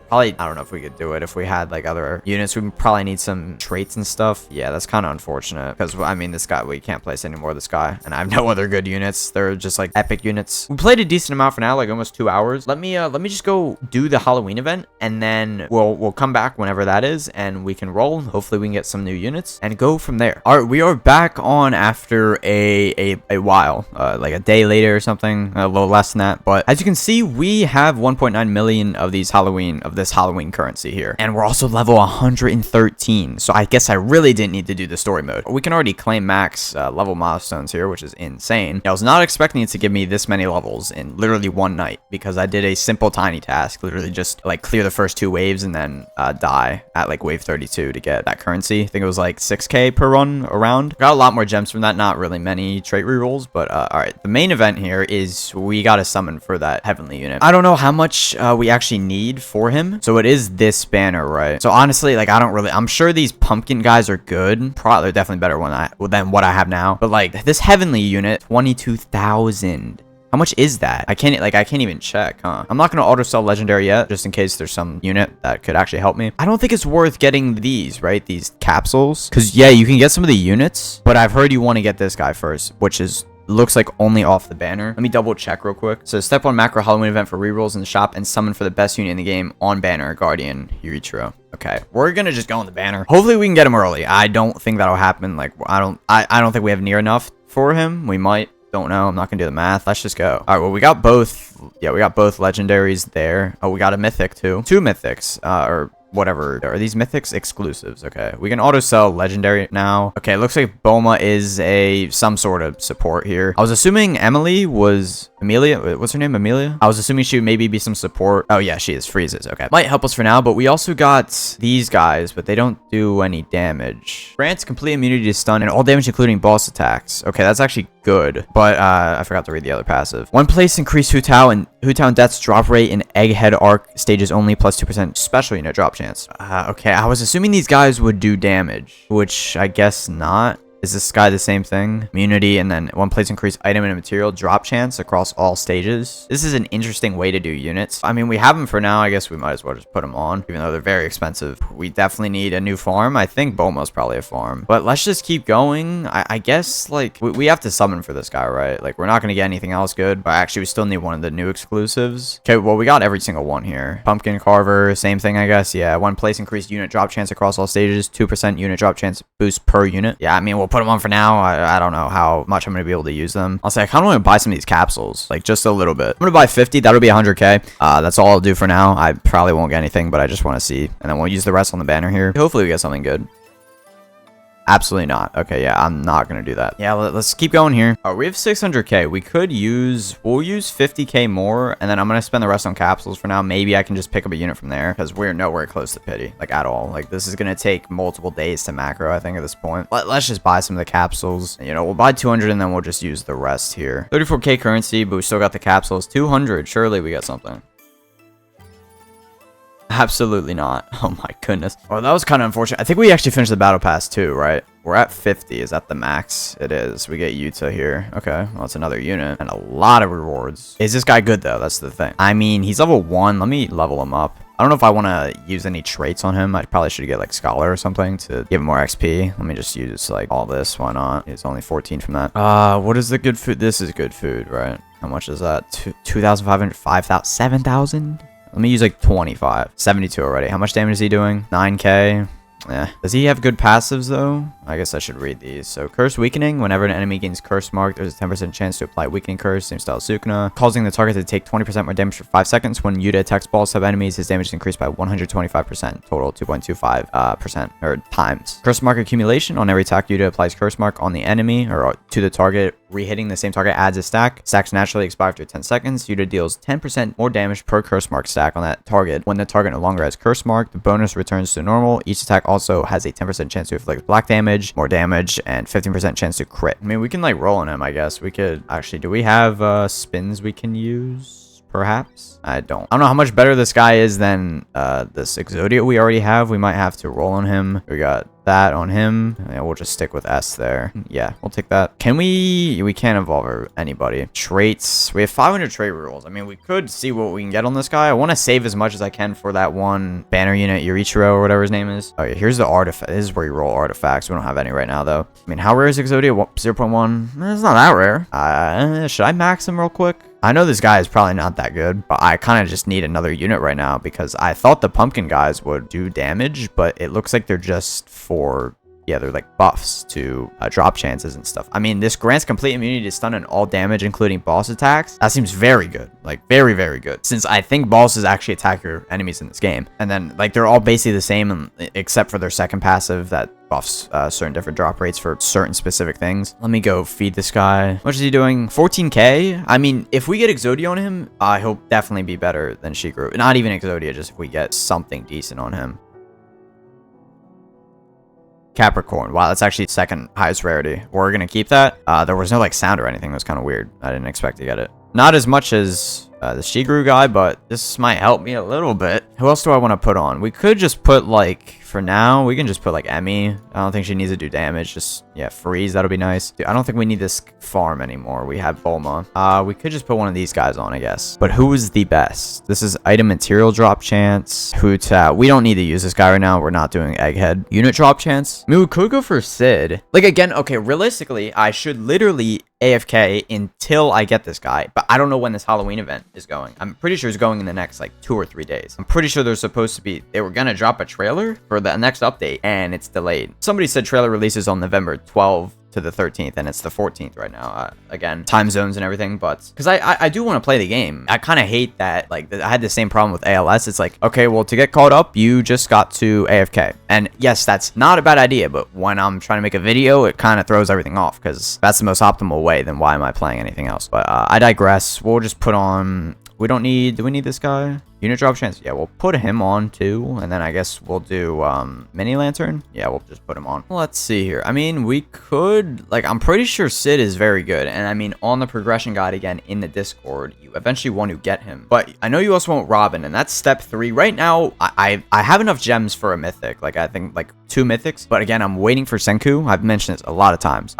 Probably, I don't know if we could do it if we had like other units. We would probably need some traits and stuff. Yeah, that's kind of unfortunate because I mean, this guy, we can't place any more of this guy, and I have no other good units. They're just like epic units. We played a decent amount for now, like almost 2 hours. Let me just go do the Halloween event, and then we'll come back whenever that is, and we can roll. Hopefully, we can get some new units and go from there. All right, we are back on after a while, like a day later or something, a little less than that. But as you can see, we have 1.9 million of these this Halloween currency here, and we're also level 113. So I guess I really didn't need to do the story mode. We can already claim max level milestones here, which is insane. I was not expecting it to give me this many levels in literally one night, because I did a simple tiny task, literally just like clear the first 2 waves and then die at like wave 32 to get that currency. I think it was like 6k per run around. Got a lot more gems from that, not really many trait rerolls, but all right, the main event here is we got to summon for that heavenly unit. I don't know how much we actually need for him, so it is this banner, right? So honestly, like, I'm sure these pumpkin guys are good. Probably, they're definitely better than what I have now, but like this heavenly unit, 22,000. How much is that? I can't even check, huh? I'm not gonna auto sell legendary yet, just in case there's some unit that could actually help me. I don't think it's worth getting these, right? These capsules, because yeah, you can get some of the units, but I've heard you want to get this guy first, which is looks like only off the banner. Let me double check real quick. So step 1 macro Halloween event for rerolls in the shop and summon for the best unit in the game on banner Guardian Yuritro. Okay, we're gonna just go on the banner. Hopefully we can get him early. I don't think that'll happen. Like, I don't think we have near enough for him. We might. Don't know. I'm not gonna do the math. Let's just go. All right, well, we got both. Yeah, we got both legendaries there. Oh, we got a mythic too. 2 mythics, or whatever. Are these mythics exclusives? Okay, we can auto sell legendary now. Okay, looks like Boma is some sort of support here. I was assuming Emily was Amelia. What's her name? Amelia? I was assuming she would maybe be some support. Oh yeah, she is. Freezes. Okay, might help us for now, but we also got these guys, but they don't do any damage. Grants complete immunity to stun and all damage including boss attacks. Okay, that's actually good, but I forgot to read the other passive. 1 place increase Hu Tao and Death's drop rate in Egghead Arc stages only, plus 2% special unit drop chance. Okay, I was assuming these guys would do damage, which I guess not. Is this guy the same thing? Immunity and then 1 place increase item and material drop chance across all stages. This is an interesting way to do units. I mean, we have them for now. I guess we might as well just put them on, even though they're very expensive. We definitely need a new farm. I think Bomo's probably a farm, but let's just keep going. I guess like we have to summon for this guy, right? Like, we're not going to get anything else good, but actually we still need one of the new exclusives. Okay, well, we got every single one here. Pumpkin Carver, same thing, I guess. Yeah, 1 place increased unit drop chance across all stages, 2% unit drop chance boost per unit. Yeah, I mean, we'll put them on for now. I don't know how much I'm going to be able to use them. I'll say I kind of want to buy some of these capsules, like just a little bit. I'm going to buy 50. That'll be 100k. That's all I'll do for now. I probably won't get anything, but I just want to see. And then we'll use the rest on the banner here. Hopefully we get something good. Absolutely not. Okay, yeah, I'm not gonna do that. Yeah, let's keep going here. Oh, we have 600k. We'll use 50k more, and then I'm gonna spend the rest on capsules for now. Maybe I can just pick up a unit from there, because we're nowhere close to pity, like, at all. Like, this is gonna take multiple days to macro, I think, at this point. Let's just buy some of the capsules. You know, we'll buy 200, and then we'll just use the rest here. 34k currency, but we still got the capsules. 200, surely we got something. Absolutely not. Oh my goodness. Oh, that was kind of unfortunate. I think we actually finished the battle pass too, right? We're at 50. Is that the max? It is. We get Yuta here. Okay, well, it's another unit and a lot of rewards. Is this guy good though? That's the thing. I mean, he's level 1. Let me level him up. I don't know if I want to use any traits on him. I probably should get like Scholar or something to give him more XP. Let me just use like all this. Why not? It's only 14 from that. What is the good food? This is good food, right? How much is that? 2,500, 5,000, 7,000? Let me use like 25. 72 already. How much damage is he doing? 9k. Yeah. Does he have good passives though? I guess I should read these. So Curse Weakening. Whenever an enemy gains Curse Mark, there's a 10% chance to apply Weakening Curse, same style as Sukuna, causing the target to take 20% more damage for 5 seconds. When Yuta attacks ball sub enemies, his damage is increased by 125%, total 2.25% or times. Curse Mark accumulation. On every attack, Yuta applies Curse Mark on the enemy or to the target. Re-hitting the same target adds a stack. Stacks naturally expire after 10 seconds. Yuta deals 10% more damage per Curse Mark stack on that target. When the target no longer has Curse Mark, the bonus returns to normal. Each attack also has a 10% chance to inflict black damage, more damage, and 15% chance to crit. I mean, we can like roll on him, I guess. We could actually, do we have spins we can use? Perhaps? I don't know how much better this guy is than this Exodia we already have. We might have to roll on him. We got that on him. Yeah, we'll just stick with S there. Yeah, we'll take that. Can we can't evolve anybody. Traits. We have 500 trait rules. I mean, we could see what we can get on this guy. I want to save as much as I can for that one banner unit, Yurichiro or whatever his name is. Oh yeah, here's the artifact. This is where you roll artifacts. We don't have any right now though. I mean, how rare is Exodia? 0.1. It's not that rare. Should I max him real quick? I know this guy is probably not that good, but I kind of just need another unit right now because I thought the pumpkin guys would do damage, but it looks like they're just for, yeah, they're like buffs to drop chances and stuff. I mean, this grants complete immunity to stun and all damage, including boss attacks. That seems very good, like very, very good, since I think bosses actually attack your enemies in this game. And then like they're all basically the same except for their second passive that buffs certain different drop rates for certain specific things. Let me go feed this guy. What is he doing? 14k. I mean, if we get Exodia on him, he'll definitely be better than Shiguru. Not even Exodia, just if we get something decent on him. Capricorn. Wow, that's actually second highest rarity. We're gonna keep that. There was no like sound or anything. It was kind of weird. I didn't expect to get it. Not as much as the Shiguru guy, but this might help me a little bit. Who else do I want to put on? We could just put like, for now, we can just put like Emmy. I don't think she needs to do damage. Just, yeah, freeze. That'll be nice. Dude, I don't think we need this farm anymore. We have Bulma. We could just put one of these guys on, I guess. But who is the best? This is item material drop chance. Huta. We don't need to use this guy right now. We're not doing Egghead. Unit drop chance. I mean, we could go for Sid. Like, again, okay, realistically, I should literally AFK until I get this guy, but I don't know when this Halloween event is going. I'm pretty sure it's going in the next like 2 or 3 days. I'm pretty sure they're supposed to be, they were gonna drop a trailer for the next update and it's delayed. Somebody said trailer releases on November 12th to the 13th and it's the 14th right now. Again, time zones and everything, but because I do want to play the game. I kind of hate that, like, I had the same problem with ALS. It's like, okay, well, to get caught up, you just got to AFK. And yes, that's not a bad idea, but when I'm trying to make a video, it kind of throws everything off because that's the most optimal way. Then why am I playing anything else? But I digress. We'll just put on, we don't need, do we need this guy? Unit drop chance. Yeah, we'll put him on too. And then I guess we'll do mini lantern. Yeah, we'll just put him on. Let's see here. I mean, we could, like, I'm pretty sure Sid is very good. And I mean, on the progression guide again in the Discord, you eventually want to get him. But I know you also want Robin, and that's step 3. Right now, I have enough gems for a mythic. Like, I think like 2 mythics. But again, I'm waiting for Senku. I've mentioned this a lot of times.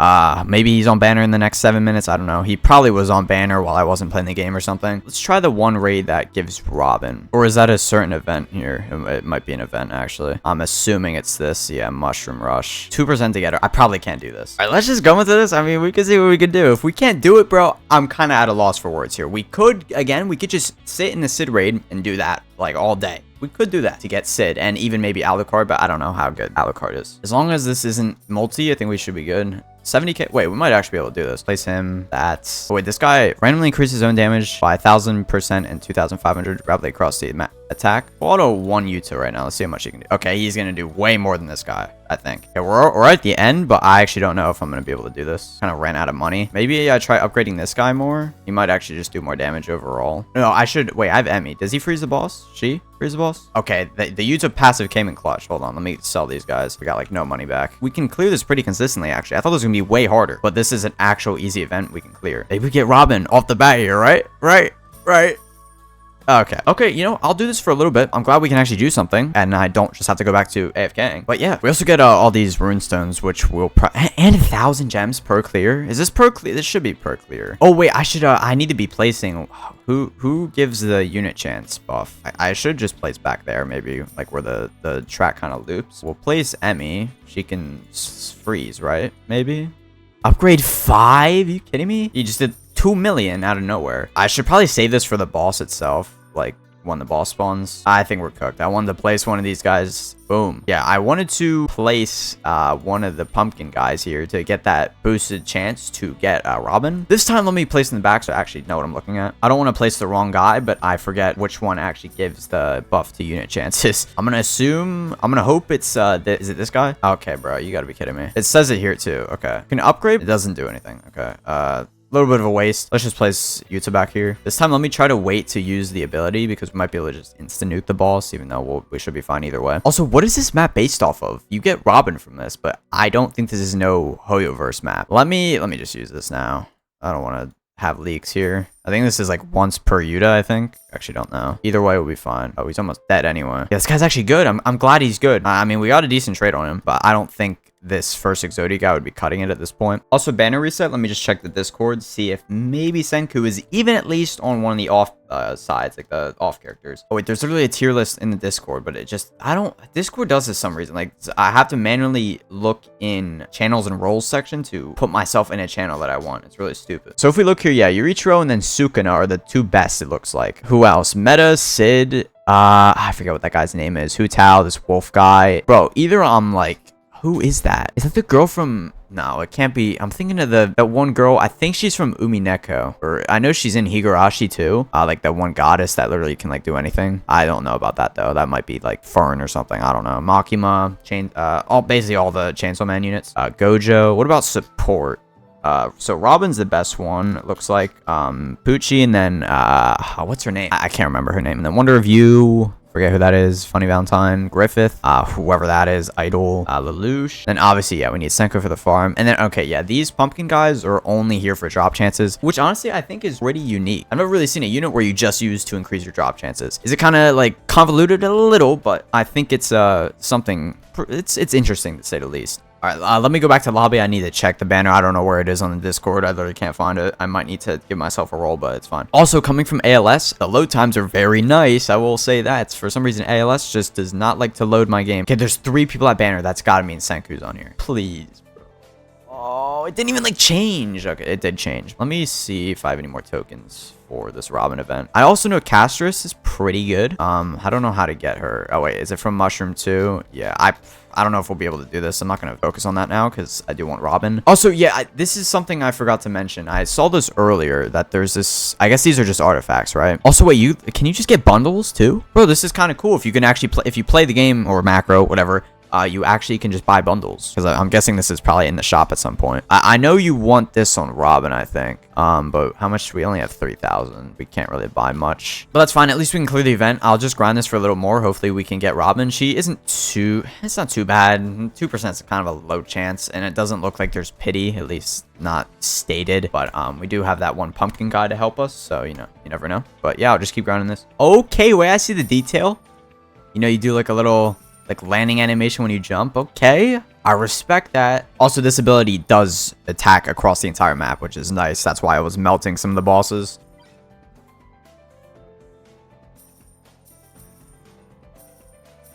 Maybe he's on banner in the next 7 minutes. I don't know. He probably was on banner while I wasn't playing the game or something. Let's try the one raid that gives Robin. Or is that a certain event here? It might be an event, actually. I'm assuming it's this. Yeah, Mushroom Rush. 2% together. I probably can't do this. All right, let's just go into this. I mean, we can see what we can do. If we can't do it, bro, I'm kind of at a loss for words here. We could, again, we could just sit in the Sid raid and do that, like, all day. We could do that to get Sid and even maybe Alucard, but I don't know how good Alucard is. As long as this isn't multi, I think we should be good. 70k. Wait, we might actually be able to do this. Place him. That's. Oh, wait, this guy randomly increases his own damage by 1,000% and 2,500 rapidly across the attack. Auto 1 Yuta right now. Let's see how much he can do. Okay, he's gonna do way more than this guy, I think. Okay, we're at the end, but I actually don't know if I'm gonna be able to do this. Kind of ran out of money. Maybe I try upgrading this guy more. He might actually just do more damage overall. No, I should. Wait, I have Emmy. Does he freeze the boss? She freeze the boss? Okay, the Yuta passive came in clutch. Hold on, let me sell these guys. We got like no money back. We can clear this pretty consistently, actually. I thought this was gonna be way harder, but this is an actual easy event we can clear. Maybe we get Robin off the bat here, right? Right. Okay, you know, I'll do this for a little bit. I'm glad we can actually do something, and I don't just have to go back to AFKing. But yeah, we also get all these rune stones, which will and 1,000 gems per clear. Is this per clear? This should be per clear. Oh wait, I need to be placing. Who gives the unit chance buff? I should just place back there, maybe like where the track kind of loops. We'll place Emmy. She can freeze, right? Maybe. Upgrade 5? Are you kidding me? You just did 2 million out of nowhere. I should probably save this for the boss itself, like when the boss spawns. I think we're cooked. I wanted to place one of these guys. Boom. Yeah, I wanted to place one of the pumpkin guys here to get that boosted chance to get Robin. This time, let me place in the back so I actually know what I'm looking at. I don't want to place the wrong guy, but I forget which one actually gives the buff to unit chances. I'm gonna assume, I'm gonna hope it's is it this guy? Okay, bro, you gotta be kidding me. It says it here too. Okay, can upgrade? It doesn't do anything. Okay, little bit of a waste. Let's just place Yuta back here. This time, let me try to wait to use the ability because we might be able to just instant nuke the boss, even though we should be fine either way. Also, what is this map based off of? You get Robin from this, but I don't think this is no Hoyoverse map. Let me just use this now. I don't want to have leaks here. I think this is like once per Yuta, I think. Actually, don't know. Either way, we'll be fine. Oh, he's almost dead anyway. Yeah, this guy's actually good. I'm glad he's good. I mean, we got a decent trade on him, but I don't think this first Exodia guy would be cutting it at this point. Also, banner reset. Let me just check the Discord, see if maybe Senku is even at least on one of the off sides, like the off characters. Oh wait, there's literally a tier list in the Discord, but it just, Discord does this for some reason. Like, I have to manually look in channels and roles section to put myself in a channel that I want. It's really stupid. So if we look here, yeah, Yurichiro and then Sukuna are the two best, it looks like. Who else? Meta, Sid, I forget what that guy's name is. Hu Tao, this wolf guy. Bro, either I'm like, who is that? Is that the girl from... No, it can't be. I'm thinking of that one girl. I think she's from Umineko. Or I know she's in Higurashi too. Like that one goddess that literally can like do anything. I don't know about that though. That might be like Fern or something. I don't know. Makima, basically all the Chainsaw Man units. Gojo. What about support? So Robin's the best one, it looks like. Pucci, and then what's her name? I can't remember her name. And then Wonder of You. Forget who that is. Funny Valentine, Griffith, whoever that is, Idol, Lelouch. Then obviously, yeah, we need Senko for the farm. And then, okay, yeah, these pumpkin guys are only here for drop chances, which honestly I think is pretty unique. I've never really seen a unit where you just use to increase your drop chances. Is it kind of like convoluted a little, but I think it's something, it's interesting to say the least. All right, let me go back to lobby. I need to check the banner. I don't know where it is on the Discord. I literally can't find it. I might need to give myself a roll, but it's fine. Also, coming from ALS, the load times are very nice. I will say that. For some reason, ALS just does not like to load my game. Okay, there's 3 people at banner. That's got to mean Senku's on here. Please, bro. Oh, it didn't even like change. Okay, it did change. Let me see if I have any more tokens for this Robin event. I also know Castris is pretty good. I don't know how to get her. Oh wait, is it from Mushroom too? Yeah, I don't know if we'll be able to do this. I'm not going to focus on that now because I do want Robin. Also, yeah, this is something I forgot to mention. I saw this earlier that there's this, I guess these are just artifacts, right? Also, wait, can you just get bundles too? Bro, this is kind of cool. If you can actually play, if you play the game or macro, whatever, you actually can just buy bundles, because I'm guessing this is probably in the shop at some point. I know you want this on Robin, I think, but how much? We only have 3,000. We can't really buy much, but that's fine. At least we can clear the event. I'll just grind this for a little more. Hopefully we can get Robin. She isn't too, it's not too bad. 2% is kind of a low chance, and it doesn't look like there's pity, at least not stated, but we do have that one pumpkin guy to help us, so you know, you never know. But yeah, I'll just keep grinding this. Okay, wait, I see the detail. You know, you do like a little like landing animation when you jump. Okay, I respect that. Also, this ability does attack across the entire map, which is nice. That's why I was melting some of the bosses.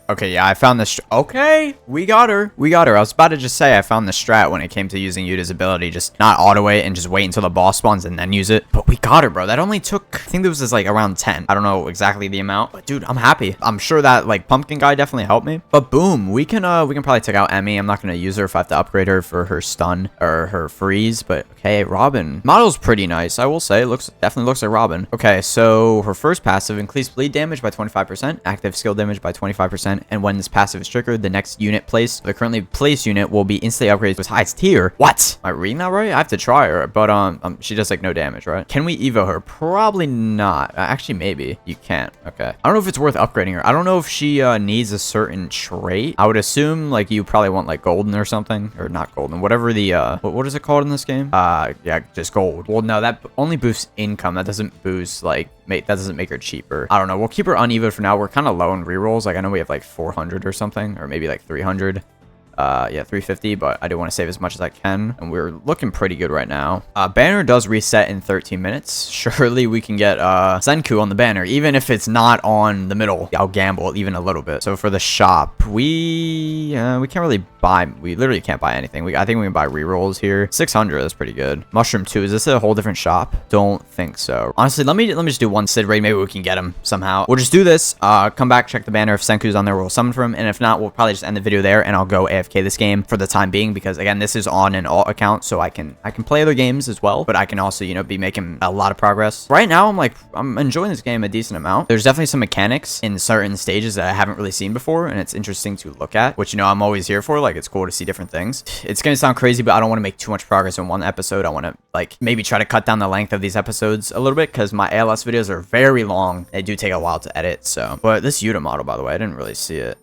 Okay, yeah, I found this. Okay, we got her. We got her. I was about to just say I found the strat when it came to using Yuta's ability. Just not auto it and just wait until the boss spawns and then use it. But we got her, bro. That only took, I think this was like around 10. I don't know exactly the amount, but dude, I'm happy. I'm sure that like pumpkin guy definitely helped me. But boom, we can probably take out Emmy. I'm not gonna use her if I have to upgrade her for her stun or her freeze. But okay, Robin. Model's pretty nice, I will say. Definitely looks like Robin. Okay, so her first passive, increased bleed damage by 25%, active skill damage by 25%. And when this passive is triggered, the next unit placed, the currently placed unit, will be instantly upgraded to its highest tier. What? Am I reading that right? I have to try her, but she does like no damage, right? Can we evo her? Probably not. Actually, maybe. You can't. Okay. I don't know if it's worth upgrading her. I don't know if she needs a certain trait. I would assume like you probably want like golden or something, or not golden, whatever the what is it called in this game? Yeah, just gold. Well, no, that only boosts income. That doesn't boost like that doesn't make her cheaper. I don't know. We'll keep her uneven for now. We're kind of low in rerolls. Like I know we have like 400 or something, or maybe like 300. Yeah, 350, but I do want to save as much as I can, and we're looking pretty good right now. Banner does reset in 13 minutes. Surely we can get Senku on the banner, even if it's not on the middle. I'll gamble even a little bit. So for the shop, we can't really buy. We literally can't buy anything. I think we can buy rerolls here. 600, that's pretty good. Mushroom 2, is this a whole different shop? Don't think so. Honestly, let me just do one Sid raid. Maybe we can get him somehow. We'll just do this. Come back, check the banner. If Senku's on there, we'll summon for him, and if not, we'll probably just end the video there, and I'll go AFK this game for the time being, because again, this is on an alt account, so I can play other games as well, but I can also, you know, be making a lot of progress. Right now, I'm enjoying this game a decent amount. There's definitely some mechanics in certain stages that I haven't really seen before, and it's interesting to look at, which, you know, I'm always here for. Like, it's cool to see different things. It's gonna sound crazy, but I don't want to make too much progress in one episode. I want to like maybe try to cut down the length of these episodes a little bit, because my ALS videos are very long. They do take a while to edit. So, but this Yuta model, by the way, I didn't really see it.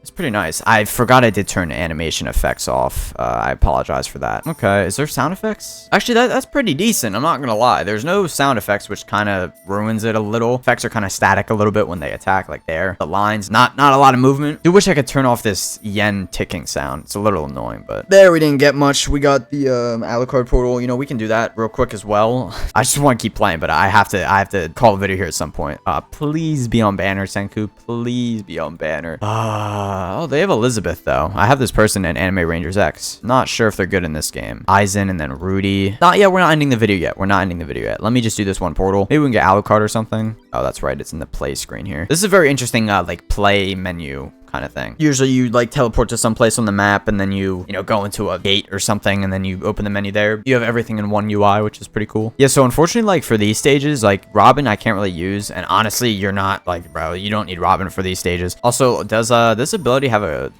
It's pretty nice. I forgot I did turn animation effects off. I apologize for that. Okay, is there sound effects? Actually, that's pretty decent. I'm not gonna lie. There's no sound effects, which kind of ruins it a little. Effects are kind of static a little bit when they attack, like there. The lines, not a lot of movement. Do wish I could turn off this yen ticking sound. It's a little annoying, but there we didn't get much. We got the Alucard portal. You know, we can do that real quick as well. I just want to keep playing, but I have to call the video here at some point. Please be on banner, Senku. Please be on banner. Oh, they have Elizabeth, though. I have this person in Anime Rangers X. Not sure if they're good in this game. Aizen and then Rudy. Not yet. We're not ending the video yet. We're not ending the video yet. Let me just do this one portal. Maybe we can get Alucard or something. Oh, that's right. It's in the play screen here. This is a very interesting, like, play menu kind of thing. Usually you like teleport to some place on the map and then you know, go into a gate or something and then you open the menu there. You have everything in one UI, which is pretty cool. Yeah, so unfortunately, like for these stages, like Robin, I can't really use. And honestly, you're not like, bro, you don't need Robin for these stages. Also, does this ability have a...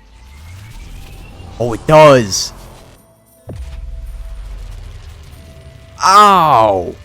Oh, it does. Ow.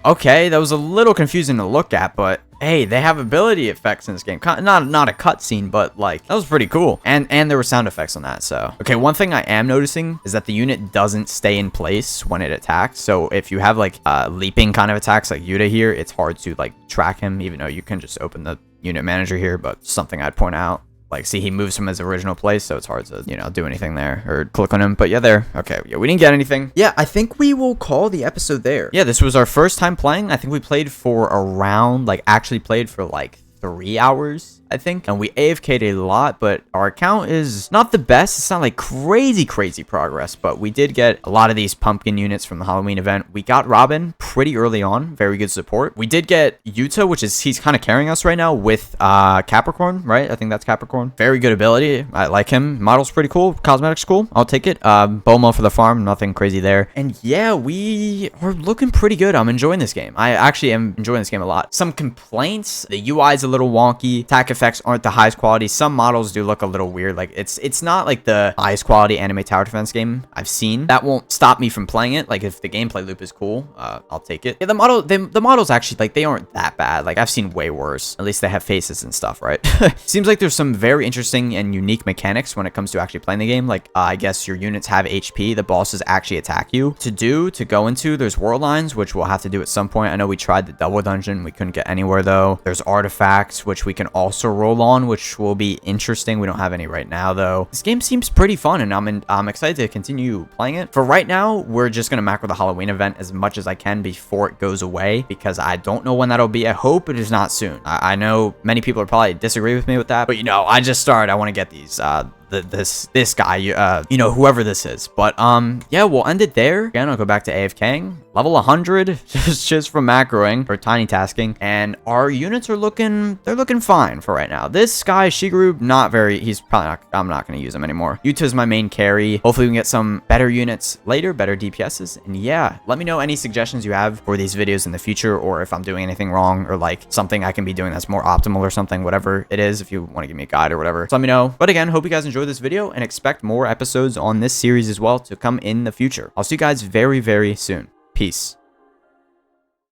Okay, that was a little confusing to look at, but hey, they have ability effects in this game. Not a cutscene, but like that was pretty cool. And there were sound effects on that. So okay, one thing I am noticing is that the unit doesn't stay in place when it attacks. So if you have like leaping kind of attacks like Yuta here, it's hard to like track him, even though you can just open the unit manager here. But something I'd point out. Like, see, he moves from his original place, so it's hard to, you know, do anything there or click on him. But yeah, there. Okay, yeah, we didn't get anything. Yeah, I think we will call the episode there. Yeah, this was our first time playing. I think we played for around, like, actually played for, like, 3 hours, I think. And we AFK'd a lot, but our account is not the best. It's not like crazy progress, but we did get a lot of these pumpkin units from the Halloween event. We got Robin pretty early on. Very good support. We did get Yuta, which is, he's kind of carrying us right now with Capricorn, right? I think that's Capricorn. Very good ability. I like him. Model's pretty cool. Cosmetics cool. I'll take it. Bomo for the farm. Nothing crazy there. And yeah, we are looking pretty good. I'm enjoying this game. I actually am enjoying this game a lot. Some complaints. The UI is a little wonky. Attack effects aren't the highest quality. Some models do look a little weird. Like it's not like the highest quality anime tower defense game I've seen. That won't stop me from playing it. Like if the gameplay loop is cool, I'll take it. Yeah, the models actually, like, they aren't that bad. Like I've seen way worse. At least they have faces and stuff, right? Seems like there's some very interesting and unique mechanics when it comes to actually playing the game. Like I guess your units have HP. The bosses actually attack you. To go into, there's world lines, which we'll have to do at some point. I know we tried the double dungeon. We couldn't get anywhere though. There's artifacts, which we can also roll on, which will be interesting. We don't have any right now though. This game seems pretty fun and I'm excited to continue playing it. For right now, we're just gonna macro the Halloween event as much as I can before it goes away, because I don't know when that'll be. I hope it is not soon. I know many people are probably disagree with me with that, but you know, I just started. I want to get these this guy, you know, whoever this is. But yeah, we'll end it there. Again, I'll go back to AFKing. Level 100 just from macroing or tiny tasking, and our units are looking fine for right now. This guy Shigeru, not very, he's probably not, I'm not going to use him anymore. Yuta is my main carry. Hopefully we can get some better units later, better DPSs. And yeah, let me know any suggestions you have for these videos in the future, or if I'm doing anything wrong, or like something I can be doing that's more optimal or something, whatever it is. If you want to give me a guide or whatever, so let me know. But again, hope you guys enjoyed this video and expect more episodes on this series as well to come in the future. I'll see you guys very soon. Peace.